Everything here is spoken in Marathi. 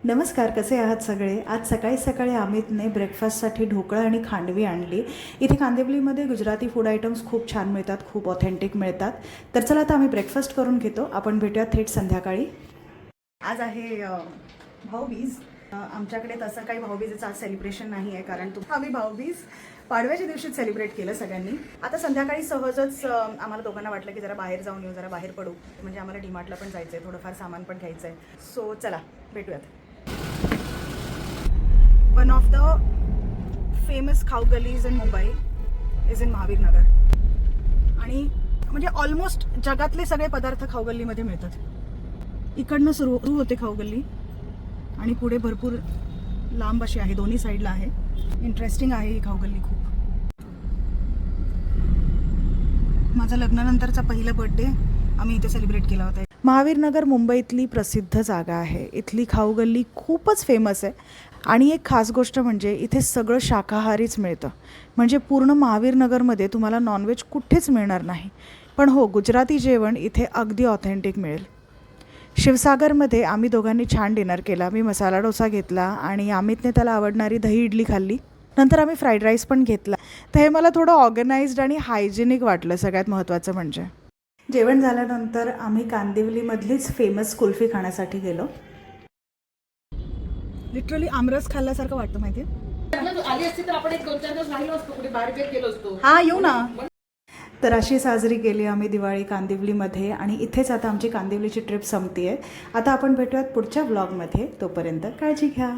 नमस्कार, कसे आहात सगळे? आज सकाळी सकाळी अमितने ब्रेकफास्टसाठी ढोकळा आणि खांडवी आणली. इथे कांदिवलीमध्ये गुजराती फूड आयटम्स खूप छान मिळतात, खूप ऑथेंटिक मिळतात. तर चला आता आम्ही ब्रेकफास्ट करून घेतो. आपण भेटूयात थेट संध्याकाळी. आज आहे भाऊबीज. आमच्याकडे तसं काही भाऊबीजेचं आज सेलिब्रेशन नाही आहे, कारण आम्ही भाऊबीज पाडव्याच्या दिवशीच सेलिब्रेट केलं सगळ्यांनी. आता संध्याकाळी सहजच आम्हाला दोघांना वाटलं की जरा बाहेर जाऊन येऊ, जरा बाहेर पडू. म्हणजे आम्हाला डीमार्टला पण जायचं आहे, थोडंफार सामान पण घ्यायचं आहे. सो चला भेटूयात. वन ऑफ द फेमस खाऊ गलीज in Mumbai is in Mahavir Nagar. आणि म्हणजे ऑलमोस्ट जगातले सगळे पदार्थ खाऊ गल्लीमध्ये मिळतात. इकडनं सुरू होते खाऊ गल्ली आणि पुढे भरपूर लांब अशी आहे, दोन्ही साईडला आहे. इंटरेस्टिंग आहे ही खाऊ गल्ली खूप. माझा लग्नानंतरचा पहिला बर्थडे आम्ही इथे सेलिब्रेट केला होता. महावीर नगर मुंबईतली प्रसिद्ध जागा आहे. इथली खाऊ गल्ली खूपच फेमस आहे. आणि एक खास गोष्ट म्हणजे इथे सगळं शाकाहारीच मिळतं. म्हणजे पूर्ण महावीर नगरमध्ये तुम्हाला नॉनव्हेज कुठेच मिळणार नाही. पण हो, गुजराती जेवण इथे अगदी ऑथेंटिक मिळेल. शिवसागरमध्ये आम्ही दोघांनी छान डिनर केला. मी मसाला डोसा घेतला आणि अमितने त्याला आवडणारी दही इडली खाल्ली. नंतर आम्ही फ्राईड राईस पण घेतला. तर हे मला थोडं ऑर्गनाइज्ड आणि हायजेनिक वाटलं. सगळ्यात महत्त्वाचं म्हणजे जेवण झाल्यानंतर आम्ही कांदिवलीमधलीच फेमस कुल्फी खाण्यासाठी गेलो. लिटरली आमरस खाल्ल्यासारखं वाटतं माहितीये. आली असती तर आपण एक 2-4 दिवस राहिलो असतो, कुठे बाहेर भेट गेलो असतो. हा, येऊ ना. तर अशी साजरी केली आम्ही दिवाळी कांदिवलीमध्ये. आणि इथेच आता आमची कांदिवलीची ट्रिप संपते आहे. आता आपण भेटूयात पुढच्या व्लॉगमध्ये. तोपर्यंत काळजी घ्या.